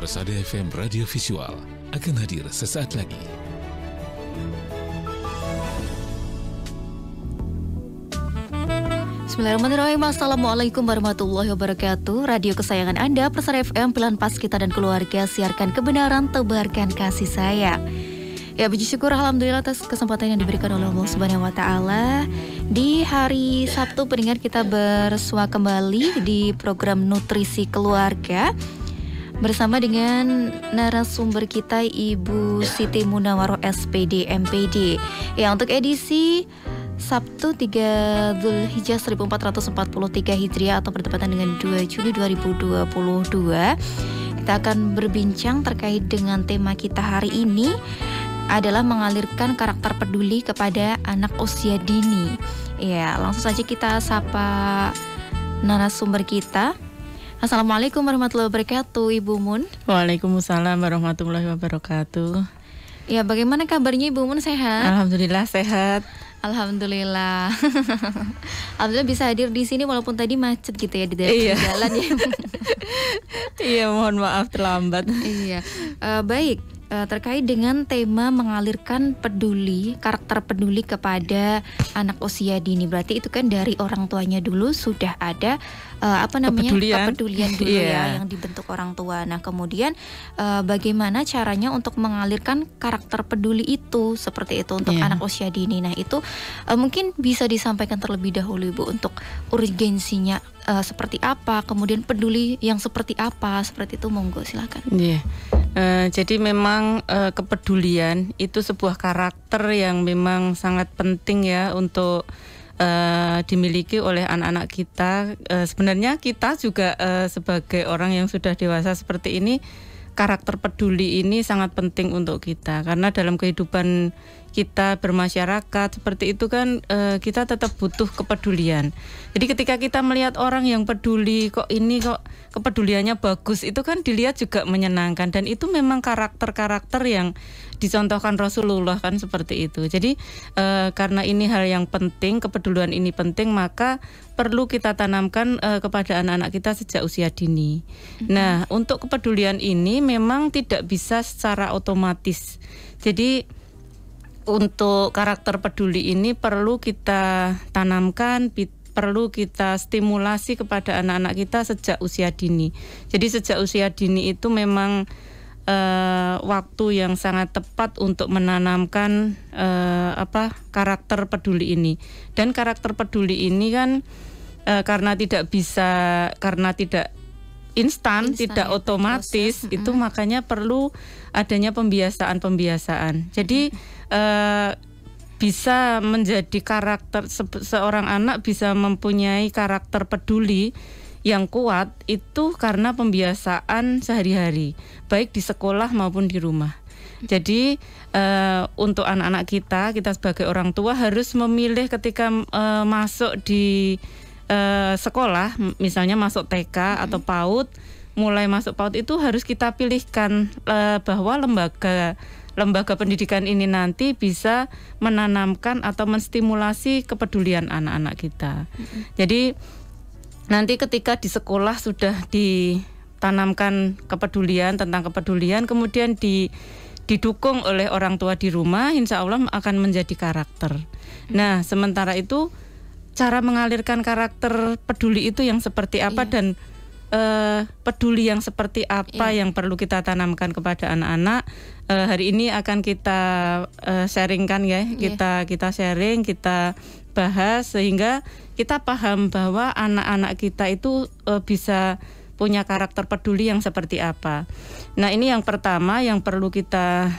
Persada FM Radio Visual akan hadir sesaat lagi. Bismillahirrahmanirrahim. Assalamualaikum warahmatullahi wabarakatuh. Radio kesayangan Anda, Persada FM, pilihan pas kita dan keluarga. Siarkan kebenaran, tebarkan kasih sayang. Ya, puji syukur alhamdulillah atas kesempatan yang diberikan oleh Allah Subhanahu wa taala. Di hari Sabtu pendengar, kita bersua kembali di program Nutrisi Keluarga bersama dengan narasumber kita Ibu Siti Munawaroh SPD MPD. Ya, untuk edisi Sabtu 3 Zulhijjah 1443 Hijriah atau bertepatan dengan 2 Juli 2022, kita akan berbincang terkait dengan tema kita hari ini adalah mengalirkan karakter peduli kepada anak usia dini. Ya, langsung saja kita sapa narasumber kita. Assalamualaikum warahmatullahi wabarakatuh, Ibu Mun. Waalaikumsalam warahmatullahi wabarakatuh. Ya, bagaimana kabarnya Ibu Mun, sehat? Alhamdulillah sehat. Alhamdulillah. Alhamdulillah bisa hadir di sini walaupun tadi macet gitu ya di jalan ya. Iya, mohon maaf terlambat. Iya. Baik, terkait dengan tema mengalirkan karakter peduli kepada anak usia dini. Berarti itu kan dari orang tuanya dulu sudah ada kepedulian dulu ya yang dibentuk orang tua. Nah, kemudian bagaimana caranya untuk mengalirkan karakter peduli itu seperti itu untuk anak usia dini. Nah, itu mungkin bisa disampaikan terlebih dahulu Ibu untuk urgensinya seperti apa, kemudian peduli yang seperti apa, seperti itu, monggo silakan. Jadi memang kepedulian itu sebuah karakter yang memang sangat penting ya untuk dimiliki oleh anak-anak kita. Sebenarnya kita juga sebagai orang yang sudah dewasa seperti ini, karakter peduli ini sangat penting untuk kita, karena dalam kehidupan kita bermasyarakat seperti itu kan kita tetap butuh kepedulian. Jadi ketika kita melihat orang yang peduli, kok kepeduliannya bagus, itu kan dilihat juga menyenangkan, dan itu memang karakter-karakter yang dicontohkan Rasulullah kan seperti itu. Jadi karena ini hal yang penting, kepedulian ini penting, maka perlu kita tanamkan kepada anak-anak kita sejak usia dini. Nah, untuk kepedulian ini memang tidak bisa secara otomatis. Jadi untuk karakter peduli ini perlu kita tanamkan, perlu kita stimulasi kepada anak-anak kita sejak usia dini. Jadi sejak usia dini itu memang waktu yang sangat tepat untuk menanamkan karakter peduli ini. Dan karakter peduli ini kan karena tidak instan, tidak otomatis, itu makanya perlu adanya pembiasaan. Jadi bisa menjadi karakter seorang anak bisa mempunyai karakter peduli yang kuat itu karena pembiasaan sehari-hari, baik di sekolah maupun di rumah. Jadi untuk anak-anak kita sebagai orang tua harus memilih ketika masuk di sekolah, misalnya masuk TK atau PAUD, mulai masuk PAUD itu harus kita pilihkan bahwa lembaga pendidikan ini nanti bisa menanamkan atau menstimulasi kepedulian anak-anak kita. Jadi nanti ketika di sekolah sudah ditanamkan tentang kepedulian, kemudian didukung oleh orang tua di rumah, insya Allah akan menjadi karakter. Nah, sementara itu cara mengalirkan karakter peduli itu yang seperti apa dan peduli yang seperti apa yang perlu kita tanamkan kepada anak-anak. Hari ini akan kita sharingkan ya, kita sharing, kita bahas sehingga kita paham bahwa anak-anak kita itu bisa punya karakter peduli yang seperti apa. Nah, ini yang pertama yang perlu kita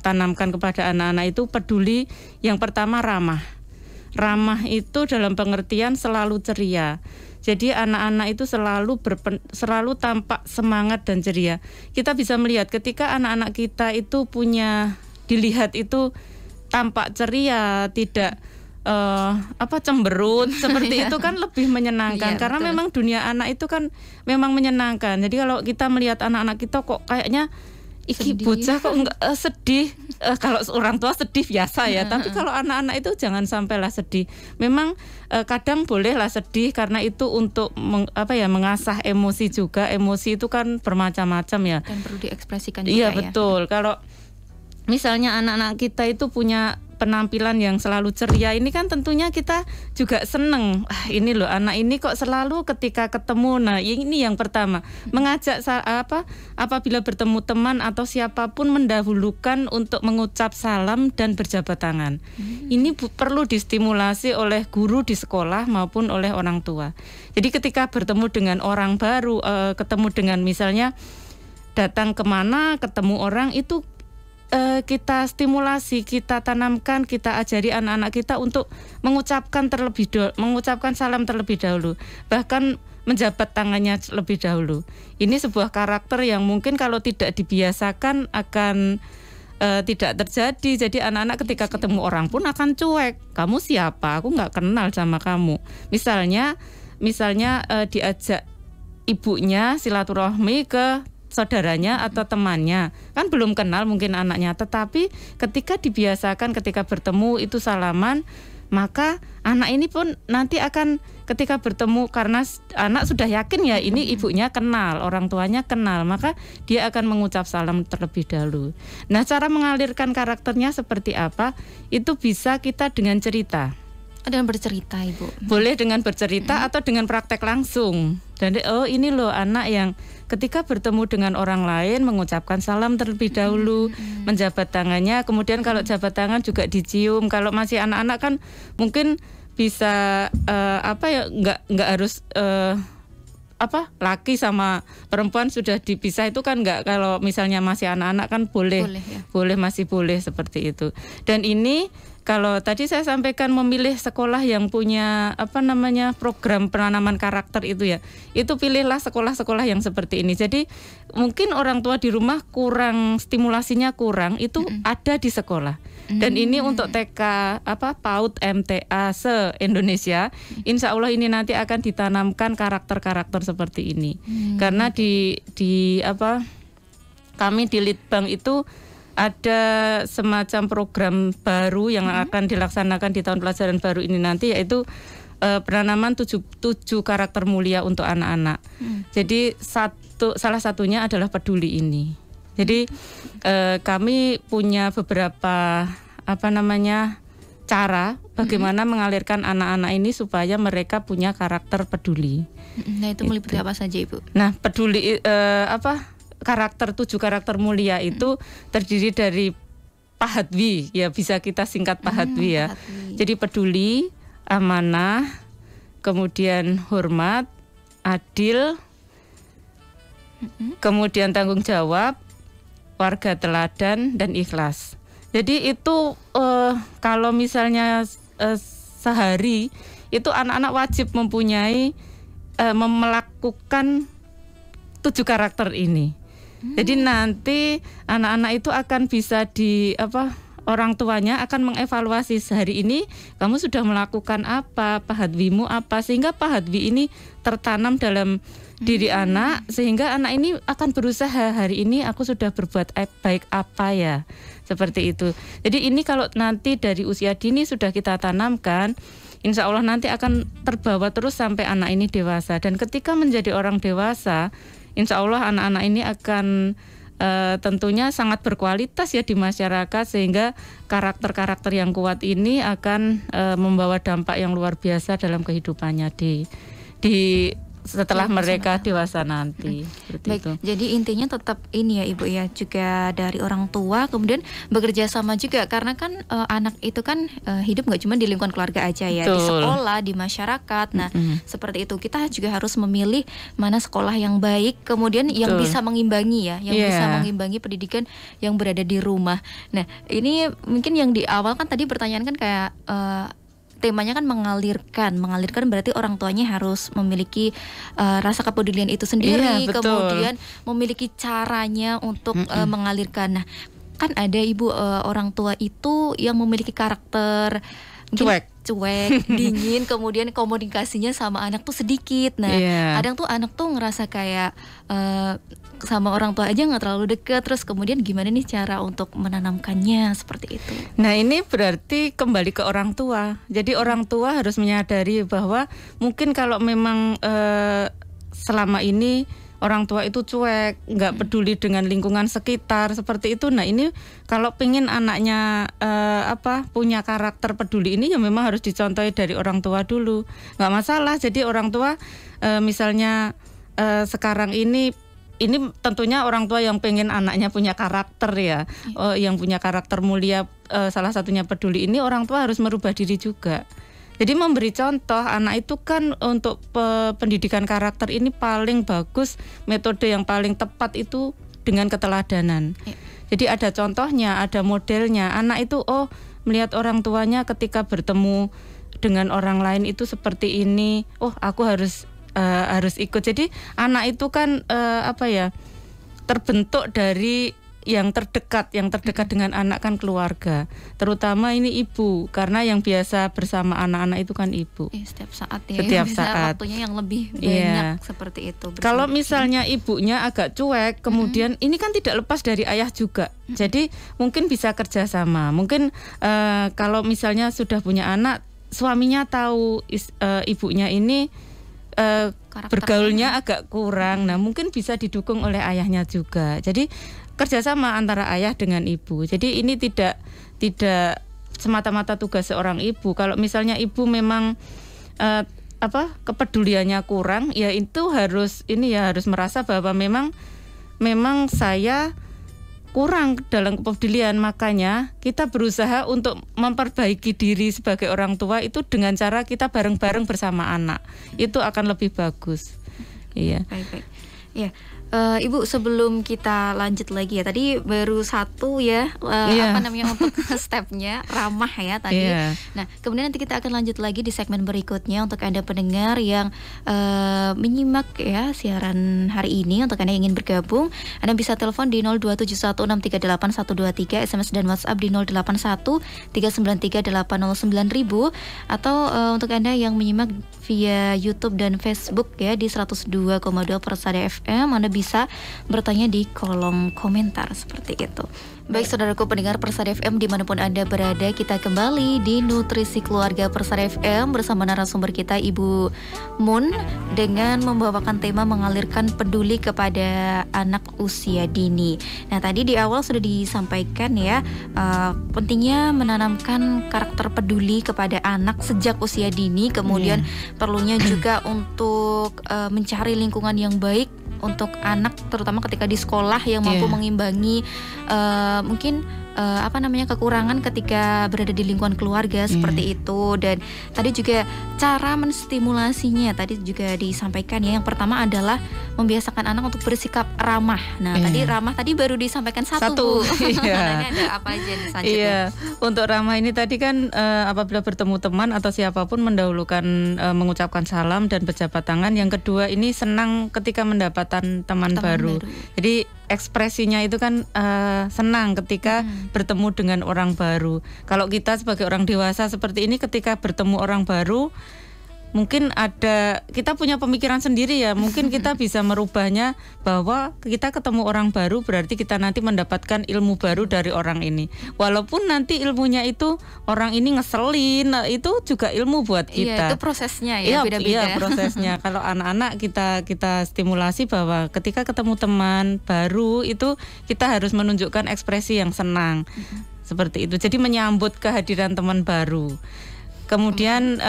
tanamkan kepada anak-anak itu peduli. Yang pertama ramah. Ramah itu dalam pengertian selalu ceria. Jadi anak-anak itu selalu tampak semangat dan ceria. Kita bisa melihat ketika anak-anak kita itu dilihat itu tampak ceria, tidak cemberut seperti itu kan lebih menyenangkan. Karena betul. Memang dunia anak itu kan memang menyenangkan. Jadi kalau kita melihat anak-anak kita kok kayaknya iki Sedih. bocah kok enggak sedih. Kalau orang tua sedih biasa ya, tapi kalau anak-anak itu jangan sampailah sedih. Memang kadang bolehlah sedih karena itu untuk mengasah emosi juga. Emosi itu kan bermacam-macam ya. Dan perlu diekspresikan juga Iya, ya. betul. Kalau misalnya anak-anak kita itu punya penampilan yang selalu ceria, ini kan tentunya kita juga seneng. Ini loh anak ini kok selalu ketika ketemu. Nah, ini yang pertama, mengajak apabila bertemu teman atau siapapun mendahulukan untuk mengucap salam dan berjabat tangan. Ini perlu distimulasi oleh guru di sekolah maupun oleh orang tua. Jadi ketika bertemu dengan orang baru, ketemu dengan misalnya datang kemana, ketemu orang itu kita stimulasi, kita tanamkan, kita ajari anak-anak kita untuk mengucapkan salam terlebih dahulu, bahkan menjabat tangannya lebih dahulu. Ini sebuah karakter yang mungkin kalau tidak dibiasakan akan tidak terjadi. Jadi anak-anak ketika ketemu orang pun akan cuek. Kamu siapa? Aku nggak kenal sama kamu. Misalnya diajak ibunya silaturahmi ke saudaranya atau temannya, kan belum kenal mungkin anaknya, tetapi ketika dibiasakan ketika bertemu itu salaman, maka anak ini pun nanti akan ketika bertemu, karena anak sudah yakin ya ini ibunya kenal, orang tuanya kenal, maka dia akan mengucap salam terlebih dahulu. Nah, cara mengalirkan karakternya seperti apa? Itu bisa kita dengan cerita. Dengan bercerita, Ibu. Boleh dengan bercerita atau dengan praktek langsung. Dan ini loh anak yang ketika bertemu dengan orang lain mengucapkan salam terlebih dahulu, menjabat tangannya, kemudian kalau jabat tangan juga dicium. Kalau masih anak-anak kan mungkin bisa nggak harus laki sama perempuan sudah dipisah, itu kan nggak. Kalau misalnya masih anak-anak kan boleh masih boleh seperti itu. Dan ini kalau tadi saya sampaikan memilih sekolah yang punya program penanaman karakter itu ya, itu pilihlah sekolah-sekolah yang seperti ini. Jadi mungkin orang tua di rumah kurang, stimulasinya kurang, itu ada di sekolah. Dan ini untuk TK PAUD MTA se-Indonesia, insya Allah ini nanti akan ditanamkan karakter-karakter seperti ini. Karena kami di Litbang itu ada semacam program baru yang akan dilaksanakan di tahun pelajaran baru ini nanti, yaitu penanaman 7 karakter mulia untuk anak-anak. Jadi salah satunya adalah peduli ini. Jadi kami punya beberapa cara bagaimana mengalirkan anak-anak ini supaya mereka punya karakter peduli. Nah, itu meliputi apa saja, Ibu? Nah, peduli karakter 7 karakter mulia itu terdiri dari Pahatwi, ya bisa kita singkat Pahatwi ya. Pahatwi. Jadi peduli, amanah, kemudian hormat, adil, kemudian tanggung jawab, warga teladan, dan ikhlas. Jadi itu kalau misalnya sehari itu anak-anak wajib mempunyai melakukan 7 karakter ini. Jadi nanti anak-anak itu akan bisa orang tuanya akan mengevaluasi sehari ini kamu sudah melakukan apa, pahatwimu apa, sehingga pahatwi ini tertanam dalam diri anak, sehingga anak ini akan berusaha hari ini aku sudah berbuat baik apa ya, seperti itu. Jadi ini kalau nanti dari usia dini sudah kita tanamkan, insya Allah nanti akan terbawa terus sampai anak ini dewasa. Dan ketika menjadi orang dewasa, insya Allah anak-anak ini akan tentunya sangat berkualitas ya di masyarakat, sehingga karakter-karakter yang kuat ini akan membawa dampak yang luar biasa dalam kehidupannya setelah mereka dewasa nanti. Baik, itu. Jadi intinya tetap ini ya Ibu ya, juga dari orang tua, kemudian bekerja sama juga, karena kan anak itu kan hidup nggak cuma di lingkungan keluarga aja ya, di sekolah, di masyarakat. Nah, seperti itu kita juga harus memilih mana sekolah yang baik, kemudian yang bisa mengimbangi ya, yang bisa mengimbangi pendidikan yang berada di rumah. Nah, ini mungkin yang di awal kan tadi pertanyaan kan kayak temanya kan mengalirkan berarti orang tuanya harus memiliki rasa kepedulian itu sendiri, kemudian memiliki caranya untuk mengalirkan. Nah, kan ada Ibu orang tua itu yang memiliki karakter cuek, dingin, kemudian komunikasinya sama anak tuh sedikit. Nah, kadang tuh anak tuh ngerasa kayak sama orang tua aja nggak terlalu deket. Terus kemudian gimana nih cara untuk menanamkannya seperti itu? Nah, ini berarti kembali ke orang tua. Jadi orang tua harus menyadari bahwa mungkin kalau memang selama ini orang tua itu cuek, nggak peduli dengan lingkungan sekitar seperti itu. Nah, ini kalau pengen anaknya punya karakter peduli ini, ya memang harus dicontohi dari orang tua dulu. Nggak masalah. Jadi orang tua misalnya sekarang ini tentunya orang tua yang pengen anaknya punya karakter ya, yang punya karakter mulia, salah satunya peduli, ini orang tua harus merubah diri juga. Jadi memberi contoh, anak itu kan untuk pendidikan karakter ini paling bagus, metode yang paling tepat itu dengan keteladanan. Jadi ada contohnya, ada modelnya. Anak itu melihat orang tuanya ketika bertemu dengan orang lain itu seperti ini, aku harus ikut. Jadi anak itu kan terbentuk dari yang terdekat dengan anak kan keluarga, terutama ini ibu, karena yang biasa bersama anak-anak itu kan ibu. Setiap saat ya. Setiap saat. Waktunya yang lebih banyak seperti itu. Kalau misalnya ibunya agak cuek, kemudian ini kan tidak lepas dari ayah juga. Jadi mungkin bisa kerjasama. Mungkin kalau misalnya sudah punya anak, suaminya tahu ibunya ini bergaulnya agak kurang. Nah, mungkin bisa didukung oleh ayahnya juga. Jadi kerjasama antara ayah dengan ibu. Jadi ini tidak semata-mata tugas seorang ibu. Kalau misalnya ibu memang kepeduliannya kurang, ya itu harus merasa bahwa memang saya kurang dalam kepedulian. Makanya kita berusaha untuk memperbaiki diri sebagai orang tua itu dengan cara kita bareng-bareng bersama anak. Itu akan lebih bagus. Iya. Baik. Ya. Ibu, sebelum kita lanjut lagi ya, tadi baru satu ya, untuk stepnya ramah ya tadi. Nah, kemudian nanti kita akan lanjut lagi di segmen berikutnya untuk Anda pendengar yang menyimak ya siaran hari ini. Untuk Anda yang ingin bergabung, Anda bisa telepon di 02716381123, SMS dan WhatsApp di 081 393 809 atau untuk Anda yang menyimak via YouTube dan Facebook ya di 102,2 Persada FM, Anda bisa bertanya di kolom komentar seperti itu. Baik saudaraku pendengar Persada FM dimanapun Anda berada, kita kembali di Nutrisi Keluarga Persada FM bersama narasumber kita Ibu Mun dengan membawakan tema mengalirkan peduli kepada anak usia dini. Nah, tadi di awal sudah disampaikan ya, pentingnya menanamkan karakter peduli kepada anak sejak usia dini, kemudian perlunya juga untuk mencari lingkungan yang baik untuk anak, terutama ketika di sekolah yang mampu mengimbangi mungkin kekurangan ketika berada di lingkungan keluarga seperti itu. Dan tadi juga cara menstimulasinya tadi juga disampaikan ya. Yang pertama adalah membiasakan anak untuk bersikap ramah. Nah, tadi baru disampaikan satu. Nah, ini ada apa aja nih selanjutnya? Untuk ramah ini tadi kan apabila bertemu teman atau siapapun mendahulukan mengucapkan salam dan berjabat tangan. Yang kedua ini senang ketika mendapatkan teman baru. Jadi ekspresinya itu kan senang ketika bertemu dengan orang baru. Kalau kita sebagai orang dewasa seperti ini, ketika bertemu orang baru, mungkin kita punya pemikiran sendiri ya. Mungkin kita bisa merubahnya bahwa kita ketemu orang baru berarti kita nanti mendapatkan ilmu baru dari orang ini. Walaupun nanti ilmunya itu orang ini ngeselin, itu juga ilmu buat kita. Iya, itu prosesnya ya, beda-beda. Iya, prosesnya. Kalau anak-anak kita stimulasi bahwa ketika ketemu teman baru itu kita harus menunjukkan ekspresi yang senang. Seperti itu. Jadi menyambut kehadiran teman baru. Kemudian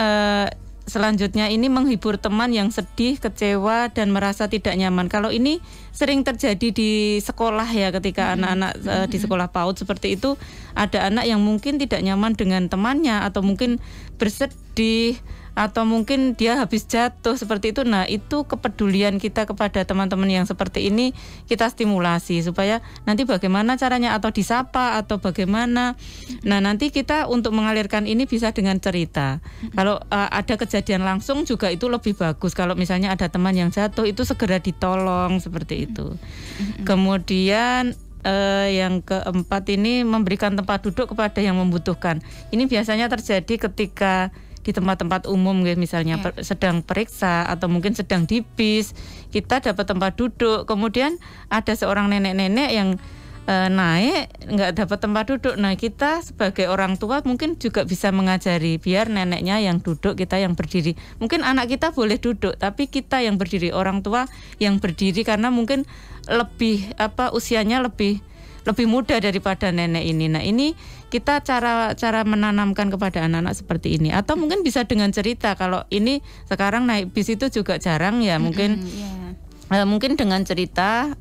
selanjutnya ini menghibur teman yang sedih, kecewa, dan merasa tidak nyaman. Kalau ini sering terjadi di sekolah ya, ketika anak-anak di sekolah PAUD seperti itu, ada anak yang mungkin tidak nyaman dengan temannya, atau mungkin bersedih, atau mungkin dia habis jatuh seperti itu. Nah, itu kepedulian kita kepada teman-teman yang seperti ini kita stimulasi supaya nanti bagaimana caranya, atau disapa atau bagaimana. Nah, nanti kita untuk mengalirkan ini bisa dengan cerita. Kalau ada kejadian langsung juga itu lebih bagus. Kalau misalnya ada teman yang jatuh itu segera ditolong seperti itu. Kemudian yang keempat ini memberikan tempat duduk kepada yang membutuhkan. Ini biasanya terjadi ketika di tempat-tempat umum misalnya sedang periksa atau mungkin sedang di bis, kita dapat tempat duduk, kemudian ada seorang nenek-nenek yang naik nggak dapat tempat duduk. Nah, kita sebagai orang tua mungkin juga bisa mengajari biar neneknya yang duduk, kita yang berdiri. Mungkin anak kita boleh duduk tapi kita yang berdiri, orang tua yang berdiri, karena mungkin lebih usianya lebih muda daripada nenek ini. Nah, ini kita cara menanamkan kepada anak-anak seperti ini. Atau mungkin bisa dengan cerita. Kalau ini sekarang naik bis itu juga jarang ya, mungkin mungkin dengan cerita,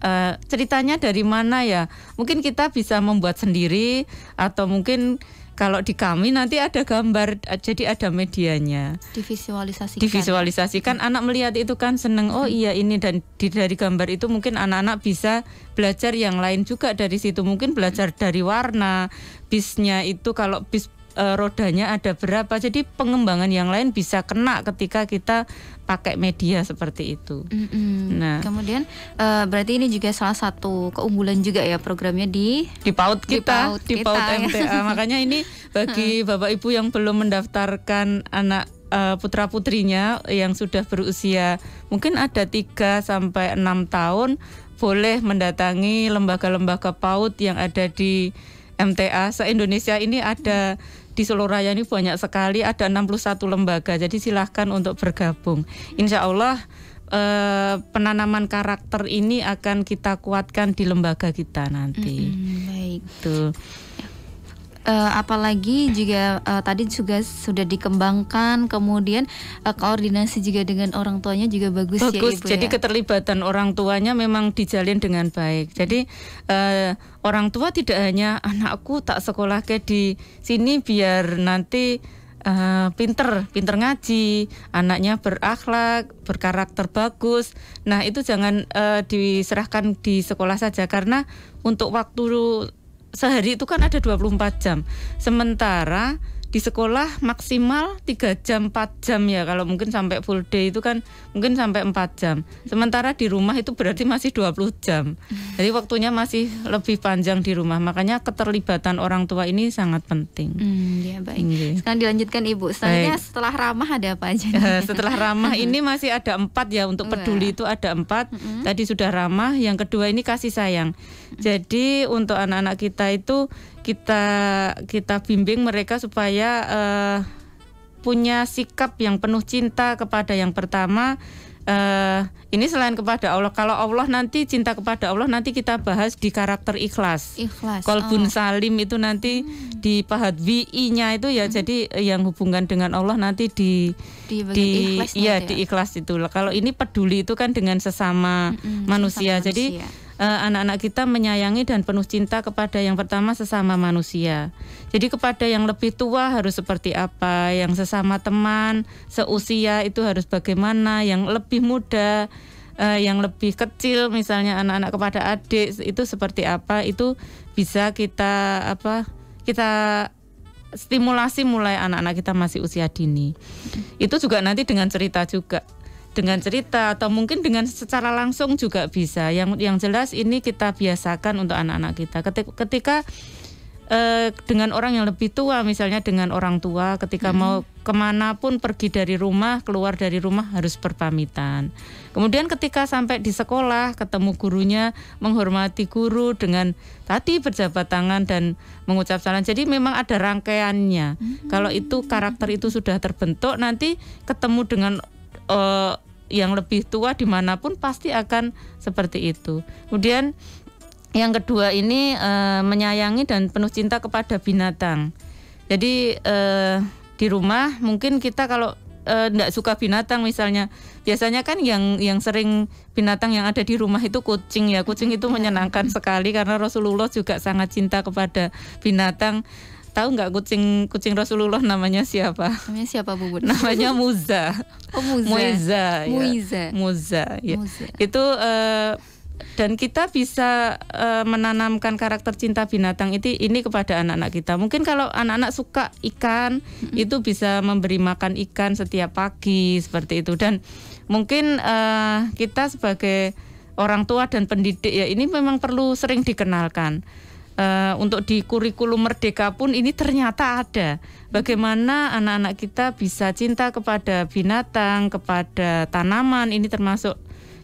ceritanya dari mana ya? Mungkin kita bisa membuat sendiri, atau mungkin kalau di kami nanti ada gambar, jadi ada medianya. Divisualisasikan. Anak melihat itu kan seneng. Oh iya ini, dan dari gambar itu mungkin anak-anak bisa belajar yang lain juga dari situ. Mungkin belajar dari warna bisnya itu, kalau bis rodanya ada berapa. Jadi pengembangan yang lain bisa kena ketika kita pakai media seperti itu. Nah, kemudian berarti ini juga salah satu keunggulan juga ya programnya di PAUD kita, di PAUD MTA. Makanya ini bagi Bapak Ibu yang belum mendaftarkan anak putra putrinya yang sudah berusia mungkin ada 3 sampai 6 tahun, boleh mendatangi lembaga-lembaga PAUD yang ada di MTA. Se-Indonesia ini ada, di Solo Raya ini banyak sekali, ada 61 lembaga. Jadi silahkan untuk bergabung. Insya Allah penanaman karakter ini akan kita kuatkan di lembaga kita nanti. Baik. Tuh. Apalagi juga tadi juga sudah dikembangkan, kemudian koordinasi juga dengan orang tuanya juga bagus ya Ibu. Jadi keterlibatan orang tuanya memang dijalin dengan baik. Jadi orang tua tidak hanya anakku tak sekolah ke di sini biar nanti pinter ngaji, anaknya berakhlak, berkarakter bagus. Nah, itu jangan diserahkan di sekolah saja, karena untuk waktu sehari itu kan ada 24 jam. Sementara di sekolah maksimal 3 jam, 4 jam ya. Kalau mungkin sampai full day itu kan mungkin sampai 4 jam. Sementara di rumah itu berarti masih 20 jam. Jadi waktunya masih lebih panjang di rumah. Makanya keterlibatan orang tua ini sangat penting. Ya baik. Sekarang dilanjutkan Ibu. Selanjutnya setelah ramah ada apa aja? Setelah ramah ini masih ada 4 ya. Untuk peduli itu ada 4. Tadi sudah ramah. Yang kedua ini kasih sayang. Jadi untuk anak-anak kita itu kita bimbing mereka supaya punya sikap yang penuh cinta kepada yang pertama. Ini selain kepada Allah. Kalau Allah nanti cinta kepada Allah nanti kita bahas di karakter ikhlas. Qalbun salim itu nanti di pahat WI-nya itu ya. Jadi yang hubungan dengan Allah nanti di ikhlas itu. Kalau ini peduli itu kan dengan sesama manusia. Jadi anak-anak kita menyayangi dan penuh cinta kepada yang pertama sesama manusia. Jadi kepada yang lebih tua harus seperti apa, yang sesama teman seusia itu harus bagaimana, yang lebih muda, yang lebih kecil misalnya anak-anak kepada adik itu seperti apa, itu bisa kita stimulasi mulai anak-anak kita masih usia dini. Itu juga nanti dengan cerita juga. Dengan cerita atau mungkin dengan secara langsung juga bisa. Yang jelas ini kita biasakan untuk anak-anak kita. Ketika dengan orang yang lebih tua, misalnya dengan orang tua, ketika mau kemanapun pergi dari rumah, keluar dari rumah harus berpamitan. Kemudian ketika sampai di sekolah, ketemu gurunya, menghormati guru dengan tadi berjabat tangan dan mengucap salam. Jadi memang ada rangkaiannya. Kalau itu karakter itu sudah terbentuk, nanti ketemu dengan yang lebih tua dimanapun pasti akan seperti itu. Kemudian yang kedua ini menyayangi dan penuh cinta kepada binatang. Jadi di rumah mungkin kita kalau tidak suka binatang misalnya, biasanya kan yang sering binatang yang ada di rumah itu kucing ya. Kucing itu menyenangkan sekali karena Rasulullah juga sangat cinta kepada binatang. Tahu nggak kucing Rasulullah namanya siapa? Namanya siapa Bu? Namanya Muza. Muiza. Ya. Itu dan kita bisa menanamkan karakter cinta binatang ini kepada anak-anak kita. Mungkin kalau anak-anak suka ikan, itu bisa memberi makan ikan setiap pagi seperti itu. Dan mungkin kita sebagai orang tua dan pendidik ya ini memang perlu sering dikenalkan. untuk di kurikulum Merdeka pun ini ternyata ada. Bagaimana anak-anak kita bisa cinta kepada binatang, kepada tanaman, ini termasuk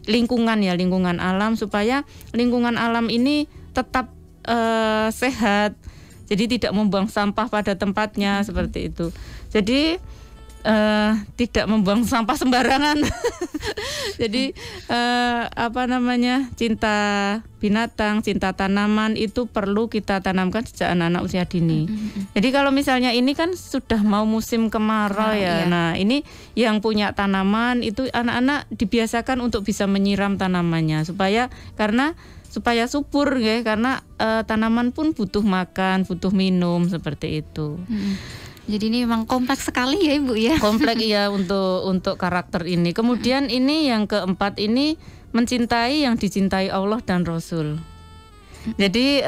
lingkungan ya, lingkungan alam, supaya lingkungan alam ini tetap sehat. Jadi tidak membuang sampah pada tempatnya seperti itu. Jadi tidak membuang sampah sembarangan. Jadi cinta binatang, cinta tanaman itu perlu kita tanamkan sejak anak-anak usia dini. Jadi kalau misalnya ini kan sudah mau musim kemarau ya. Nah, ini yang punya tanaman itu anak-anak dibiasakan untuk bisa menyiram tanamannya supaya subur ya, karena tanaman pun butuh makan, butuh minum seperti itu. Jadi ini memang kompleks sekali ya Ibu ya. Kompleks ya untuk karakter ini. Kemudian ini yang keempat ini mencintai yang dicintai Allah dan Rasul. Jadi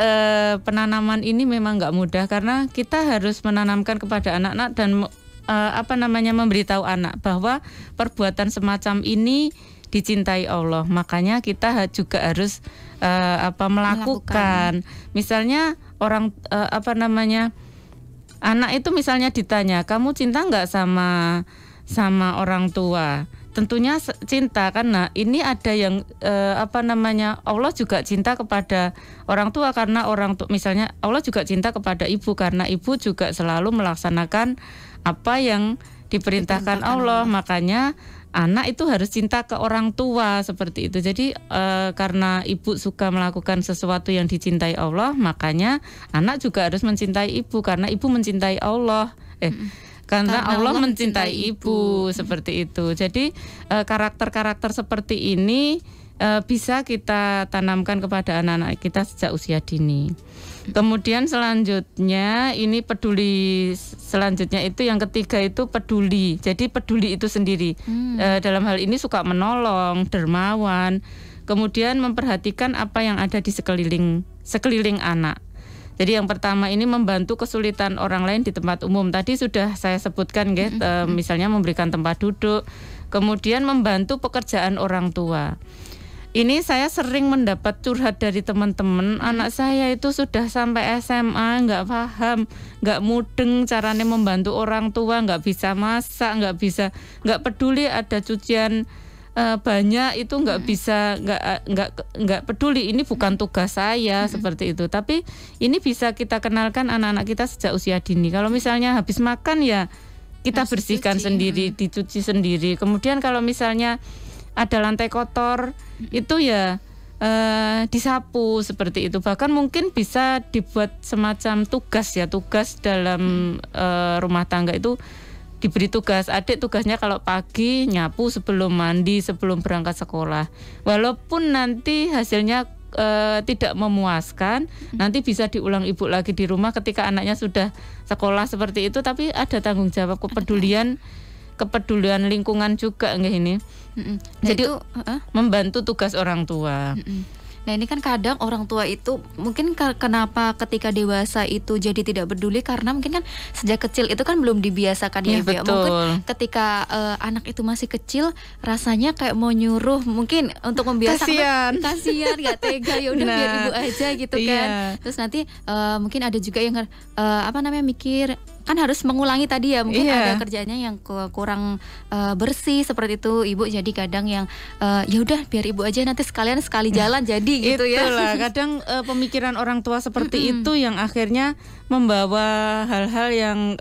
penanaman ini memang nggak mudah karena kita harus menanamkan kepada anak-anak dan memberitahu anak bahwa perbuatan semacam ini dicintai Allah. Makanya kita juga harus melakukan. Misalnya anak itu misalnya ditanya, kamu cinta nggak sama orang tua? Tentunya cinta, karena ini ada yang Allah juga cinta kepada orang tua karena misalnya Allah juga cinta kepada ibu karena ibu juga selalu melaksanakan apa yang diperintahkan Allah. Makanya anak itu harus cinta ke orang tua seperti itu. Jadi karena ibu suka melakukan sesuatu yang dicintai Allah, makanya anak juga harus mencintai ibu karena ibu mencintai Allah. Karena Allah mencintai ibu seperti itu. Jadi karakter-karakter seperti ini bisa kita tanamkan kepada anak-anak kita sejak usia dini. Kemudian selanjutnya ini selanjutnya itu yang ketiga itu peduli. Jadi peduli itu sendiri dalam hal ini suka menolong, dermawan, kemudian memperhatikan apa yang ada di sekeliling anak. Jadi yang pertama ini membantu kesulitan orang lain di tempat umum. Tadi sudah saya sebutkan misalnya memberikan tempat duduk, kemudian membantu pekerjaan orang tua. Ini saya sering mendapat curhat dari teman-teman, anak saya itu sudah sampai SMA, nggak paham, nggak mudeng caranya membantu orang tua, nggak bisa masak, nggak peduli ada cucian banyak itu nggak bisa, nggak peduli, ini bukan tugas saya seperti itu. Tapi ini bisa kita kenalkan anak-anak kita sejak usia dini. Kalau misalnya habis makan ya kita bersihkan sendiri, dicuci sendiri. Kemudian kalau misalnya ada lantai kotor itu ya disapu seperti itu. Bahkan mungkin bisa dibuat semacam tugas dalam rumah tangga itu diberi tugas. Adik tugasnya kalau pagi nyapu sebelum mandi, sebelum berangkat sekolah. Walaupun nanti hasilnya tidak memuaskan, nanti bisa diulang ibu lagi di rumah ketika anaknya sudah sekolah seperti itu. Tapi ada tanggung jawab kepedulian lingkungan juga nggak ini. Jadi itu, membantu tugas orang tua. Nah ini kan kadang orang tua itu mungkin kenapa ketika dewasa itu jadi tidak peduli karena mungkin kan sejak kecil itu kan belum dibiasakan ya Ibu ya. Mungkin ketika anak itu masih kecil rasanya kayak mau nyuruh mungkin untuk membiasakan, kasihan gak tega ya udah biar ibu aja gitu kan. Terus nanti mungkin ada juga yang mikir kan harus mengulangi tadi ya, mungkin ada kerjanya yang kurang bersih seperti itu ibu, jadi kadang yang ya udah biar ibu aja nanti sekali jalan jadi gitu ya. Itulah kadang pemikiran orang tua seperti itu yang akhirnya membawa hal-hal yang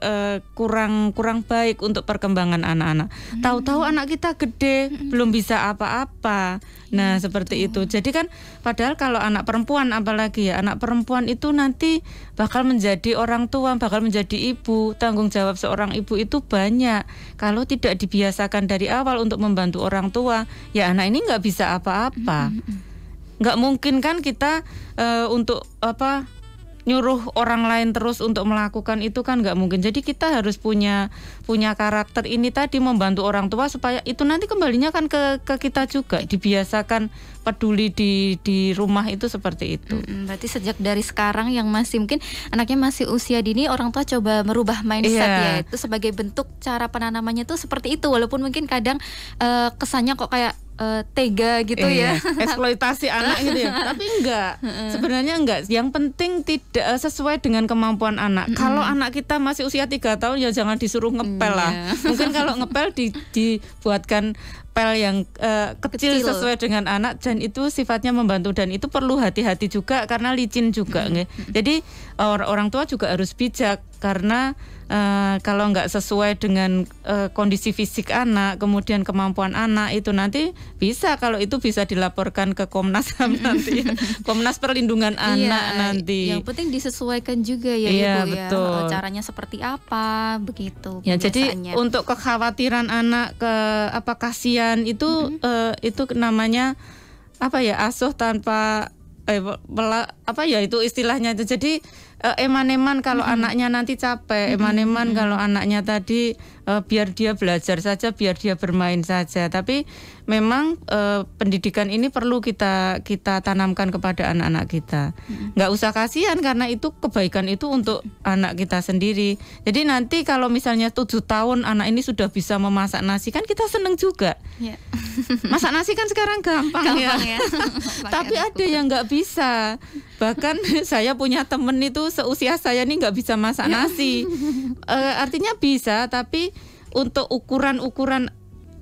kurang baik untuk perkembangan anak-anak. Tahu-tahu anak kita gede belum bisa apa-apa. Nah seperti itu. Jadi kan padahal kalau anak perempuan, apalagi ya anak perempuan itu nanti bakal menjadi orang tua, bakal menjadi ibu. Tanggung jawab seorang ibu itu banyak. Kalau tidak dibiasakan dari awal untuk membantu orang tua, ya anak ini nggak bisa apa-apa. Nggak mungkin kan kita untuk nyuruh orang lain terus untuk melakukan itu kan nggak mungkin. Jadi kita harus punya karakter ini tadi, membantu orang tua supaya itu nanti kembalinya kan ke kita juga, dibiasakan peduli di rumah itu seperti itu. Berarti sejak dari sekarang yang masih mungkin anaknya masih usia dini, orang tua coba merubah mindset ya. Itu sebagai bentuk cara penanamannya tuh seperti itu, walaupun mungkin kadang kesannya kok kayak tega gitu ya. Eksploitasi anak gitu ya. Tapi enggak. Sebenarnya enggak. Yang penting tidak sesuai dengan kemampuan anak. Kalau anak kita masih usia 3 tahun ya jangan disuruh ngepel lah. Mungkin kalau ngepel dibuatkan pel yang kecil sesuai dengan anak, dan itu sifatnya membantu, dan itu perlu hati-hati juga karena licin juga. Jadi orang tua juga harus bijak, karena kalau nggak sesuai dengan kondisi fisik anak, kemudian kemampuan anak, itu nanti bisa, kalau itu bisa dilaporkan ke Komnas HAM nanti, Komnas Perlindungan Anak nanti. Yang penting disesuaikan juga ya Ibu betul. Caranya seperti apa begitu. Ya, jadi untuk kekhawatiran anak kasihan itu itu namanya asuh tanpa itu istilahnya itu. Jadi eman-eman kalau anaknya nanti capek, eman-eman kalau anaknya tadi biar dia belajar saja, biar dia bermain saja. Tapi memang pendidikan ini perlu kita tanamkan kepada anak-anak kita. Nggak usah kasihan, karena itu kebaikan itu untuk anak kita sendiri. Jadi nanti kalau misalnya 7 tahun anak ini sudah bisa memasak nasi, kan kita seneng juga. Masak nasi kan sekarang gampang ya. Tapi ada yang nggak bisa. Bahkan saya punya temen itu seusia saya nih nggak bisa masak nasi. Artinya bisa, tapi untuk ukuran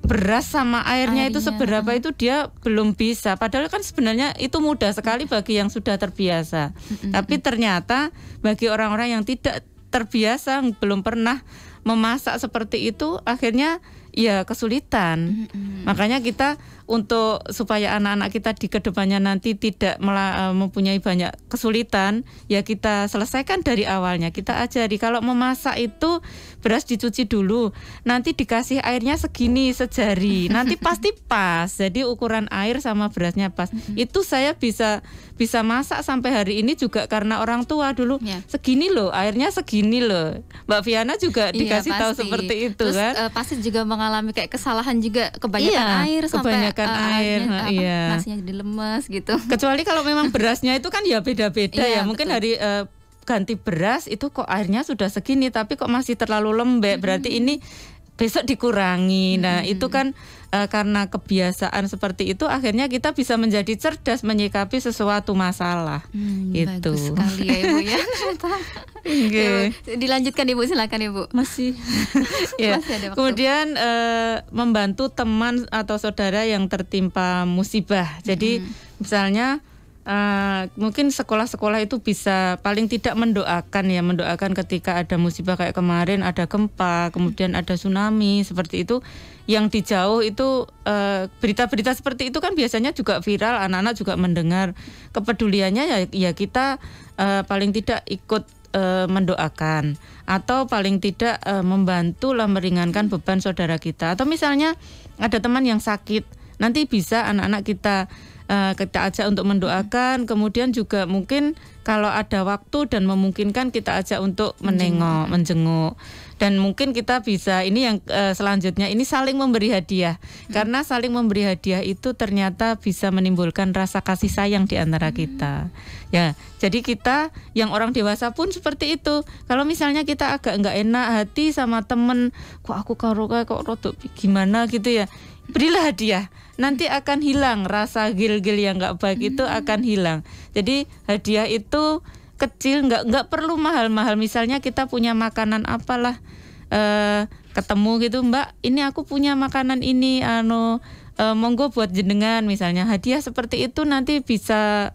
beras sama airnya itu seberapa itu dia belum bisa. Padahal kan sebenarnya itu mudah sekali bagi yang sudah terbiasa. Tapi ternyata bagi orang-orang yang tidak terbiasa, belum pernah memasak seperti itu, akhirnya ya kesulitan. Makanya kita untuk supaya anak-anak kita di kedepannya nanti tidak mempunyai banyak kesulitan, ya kita selesaikan dari awalnya. Kita ajari kalau memasak itu beras dicuci dulu, nanti dikasih airnya segini sejari, nanti pasti pas. Jadi ukuran air sama berasnya pas. Itu saya bisa masak sampai hari ini juga karena orang tua dulu segini loh, airnya segini loh. Mbak Viana juga dikasih tahu seperti itu. Terus, kan pasti juga mengalami kayak kesalahan juga, kebanyakan air sampai nasinya jadi lemes gitu. Kecuali kalau memang berasnya itu kan ya beda-beda ya. Mungkin hari ganti beras itu kok airnya sudah segini tapi kok masih terlalu lembek, berarti ini besok dikurangi. Nah itu kan karena kebiasaan seperti itu, akhirnya kita bisa menjadi cerdas menyikapi sesuatu masalah. Itu bagus sekali ya Ibu ya. Dilanjutkan Ibu, silakan Ibu. Masih ya. Masih ada waktu. Kemudian membantu teman atau saudara yang tertimpa musibah. Jadi misalnya mungkin sekolah-sekolah itu bisa paling tidak mendoakan ketika ada musibah kayak kemarin ada gempa, kemudian ada tsunami seperti itu. Yang di jauh itu berita-berita seperti itu kan biasanya juga viral, anak-anak juga mendengar. Kepeduliannya ya kita paling tidak ikut mendoakan, atau paling tidak membantu lah meringankan beban saudara kita. Atau misalnya ada teman yang sakit, nanti bisa anak-anak kita ajak untuk mendoakan. Kemudian juga mungkin kalau ada waktu dan memungkinkan kita ajak untuk menjenguk. Dan mungkin kita bisa, ini yang selanjutnya, ini saling memberi hadiah. Karena saling memberi hadiah itu ternyata bisa menimbulkan rasa kasih sayang di antara kita. Ya, jadi kita yang orang dewasa pun seperti itu. Kalau misalnya kita agak nggak enak hati sama temen, kok aku kok rodok gimana gitu ya, berilah hadiah. Nanti akan hilang rasa gil-gil yang nggak baik itu akan hilang. Jadi hadiah itu kecil, nggak perlu mahal-mahal. Misalnya kita punya makanan apalah, ketemu gitu, Mbak, ini aku punya makanan ini, monggo buat jenengan misalnya. Hadiah seperti itu nanti bisa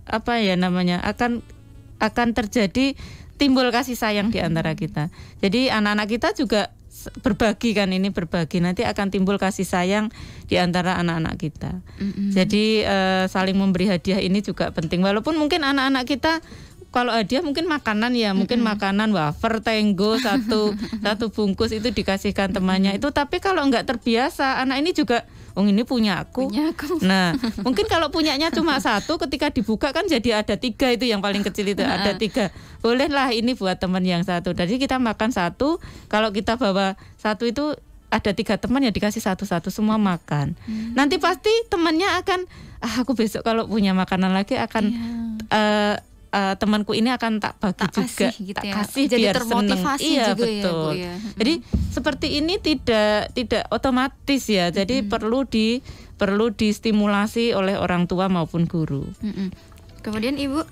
akan terjadi timbul kasih sayang di antara kita. Jadi anak-anak kita juga berbagi nanti akan timbul kasih sayang di antara anak-anak kita. Jadi saling memberi hadiah ini juga penting. Walaupun mungkin anak-anak kita kalau hadiah mungkin makanan ya, mungkin makanan wafer Tenggo satu bungkus itu dikasihkan temannya itu. Tapi kalau nggak terbiasa, anak ini juga, ini punya aku. Nah, mungkin kalau punyanya cuma satu, ketika dibuka kan jadi ada 3 itu, yang paling kecil itu ada 3. Bolehlah ini buat teman yang satu. Jadi kita makan satu, kalau kita bawa satu itu ada 3 teman ya dikasih satu-satu, semua makan. Nanti pasti temannya akan, aku besok kalau punya makanan lagi akan temanku ini akan tak bagi tak juga, kasih gitu tak ya. kasih Jadi biar termotivasi seneng. Iya juga ya, betul. Bu, ya. Jadi seperti ini tidak otomatis ya. Jadi perlu distimulasi oleh orang tua maupun guru. Kemudian Ibu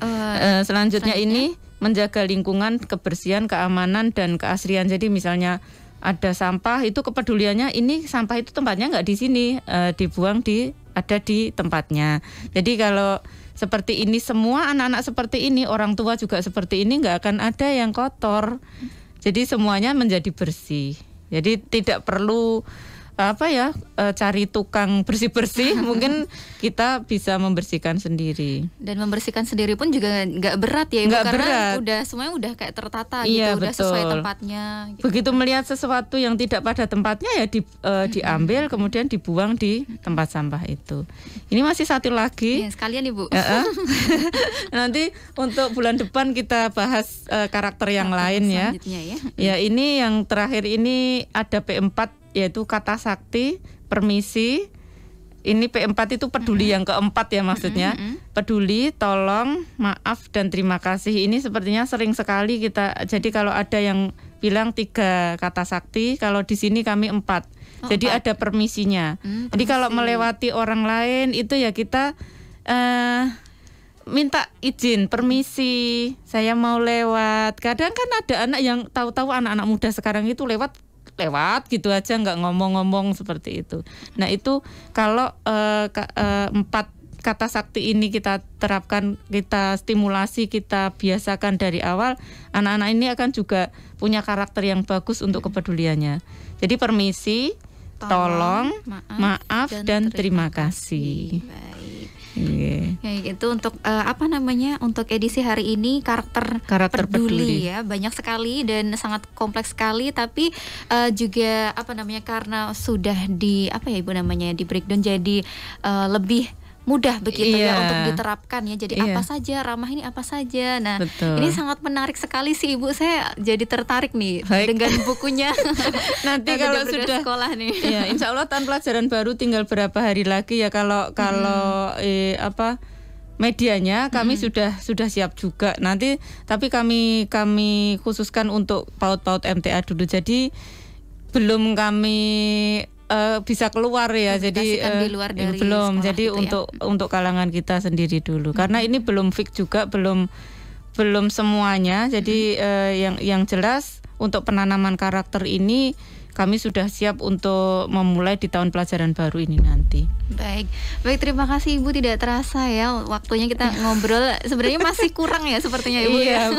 Selanjutnya ini menjaga lingkungan, kebersihan, keamanan dan keasrian. Jadi misalnya ada sampah, itu kepeduliannya ini sampah itu tempatnya nggak di sini, dibuang ada di tempatnya. Jadi kalau seperti ini semua anak-anak seperti ini, orang tua juga seperti ini, nggak akan ada yang kotor. Jadi semuanya menjadi bersih. Jadi tidak perlu cari tukang bersih-bersih, mungkin kita bisa membersihkan sendiri. Dan membersihkan sendiri pun juga nggak berat ya, Ibu, nggak karena berat. semuanya udah kayak tertata Iya, gitu, udah betul. sesuai tempatnya. Gitu. Begitu melihat sesuatu yang tidak pada tempatnya ya diambil kemudian dibuang di tempat sampah itu. Ini masih satu lagi. Ya, sekalian Ibu. Nanti untuk bulan depan kita bahas karakter yang lain ya. Ya. Ya, ini yang terakhir ini ada P4 yaitu kata sakti, permisi. Ini P4 itu peduli yang keempat ya maksudnya. Peduli, tolong, maaf dan terima kasih. Ini sepertinya sering sekali kita. Jadi kalau ada yang bilang 3 kata sakti, kalau di sini kami 4. Jadi 4. Ada permisinya. Jadi kalau melewati orang lain itu ya kita minta izin, permisi, saya mau lewat. Kadang kan ada anak yang tahu-tahu anak-anak muda sekarang itu lewat gitu aja, nggak ngomong-ngomong seperti itu. Nah itu kalau 4 kata sakti ini kita terapkan, kita stimulasi, kita biasakan dari awal, anak-anak ini akan juga punya karakter yang bagus untuk kepeduliannya. Jadi permisi, tolong, maaf dan terima kasih. Baik. Yeah. Ya, itu untuk untuk edisi hari ini karakter peduli ya, banyak sekali dan sangat kompleks sekali, tapi juga karena sudah di di breakdown jadi lebih mudah begitu ya untuk diterapkan ya. Jadi apa saja, ramah ini apa saja. Nah, betul. Ini sangat menarik sekali sih Ibu. Saya jadi tertarik nih dengan bukunya. Nanti kalau sudah sekolah nih. Ya, insya Allah tahun pelajaran baru tinggal berapa hari lagi ya, kalau medianya kami sudah siap juga. Nanti tapi kami khususkan untuk PAUD MTA dulu. Jadi belum kami bisa keluar ya, jadi di luar dari belum. Jadi gitu untuk kalangan kita sendiri dulu, karena ini belum fix juga, belum semuanya. Jadi yang jelas untuk penanaman karakter ini kami sudah siap untuk memulai di tahun pelajaran baru ini nanti. Baik, terima kasih Ibu. Tidak terasa ya waktunya kita ngobrol. Sebenarnya masih kurang ya sepertinya Ibu. Iya,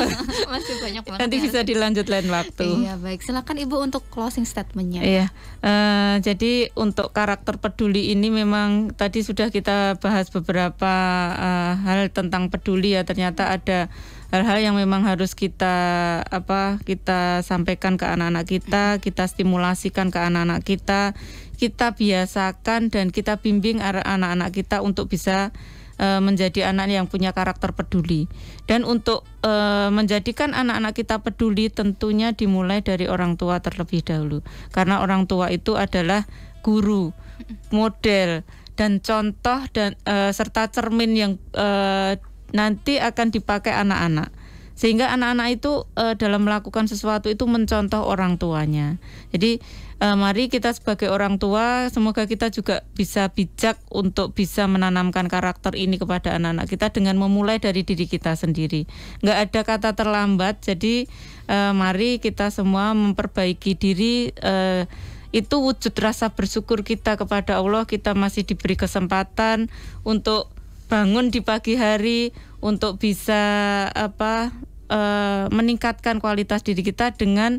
masih banyak banget. Nanti bisa dilanjut lain waktu. Iya, baik. Silakan Ibu untuk closing statementnya. Iya, jadi untuk karakter peduli ini memang tadi sudah kita bahas beberapa hal tentang peduli ya. Ternyata ada hal-hal yang memang harus kita sampaikan ke anak-anak kita stimulasikan ke anak-anak kita biasakan dan kita bimbing anak-anak kita untuk bisa menjadi anak yang punya karakter peduli. Dan untuk menjadikan anak-anak kita peduli tentunya dimulai dari orang tua terlebih dahulu. Karena orang tua itu adalah guru, model dan contoh dan serta cermin yang nanti akan dipakai anak-anak, sehingga anak-anak itu dalam melakukan sesuatu itu mencontoh orang tuanya. Jadi mari kita sebagai orang tua, semoga kita juga bisa bijak untuk bisa menanamkan karakter ini kepada anak-anak kita dengan memulai dari diri kita sendiri. Nggak ada kata terlambat. Jadi mari kita semua memperbaiki diri. Itu wujud rasa bersyukur kita kepada Allah. Kita masih diberi kesempatan untuk bangun di pagi hari, untuk bisa meningkatkan kualitas diri kita dengan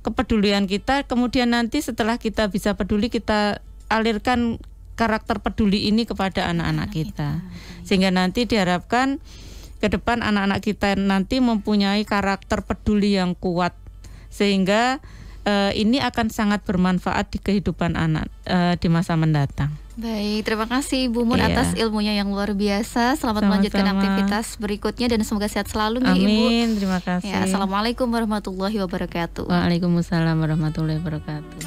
kepedulian kita. Kemudian nanti setelah kita bisa peduli, kita alirkan karakter peduli ini kepada anak-anak kita, sehingga nanti diharapkan ke depan anak-anak kita nanti mempunyai karakter peduli yang kuat, sehingga ini akan sangat bermanfaat di kehidupan anak di masa mendatang. Baik, terima kasih Ibu Mun atas ilmunya yang luar biasa. Selamat melanjutkan aktivitas berikutnya dan semoga sehat selalu nih Ibu. Amin, terima kasih. Ya, Assalamualaikum warahmatullahi wabarakatuh. Waalaikumsalam warahmatullahi wabarakatuh.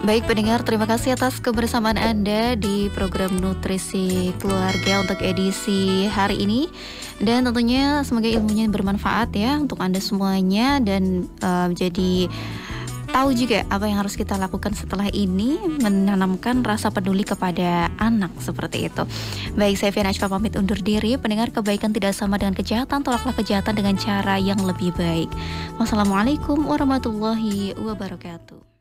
Baik pendengar, terima kasih atas kebersamaan Anda di program Nutrisi Keluarga untuk edisi hari ini. Dan tentunya semoga ilmunya bermanfaat ya untuk Anda semuanya. Dan jadi tahu juga apa yang harus kita lakukan setelah ini, menanamkan rasa peduli kepada anak seperti itu. Baik, saya Fiana Ashfa pamit undur diri. Pendengar, kebaikan tidak sama dengan kejahatan, tolaklah kejahatan dengan cara yang lebih baik. Wassalamualaikum warahmatullahi wabarakatuh.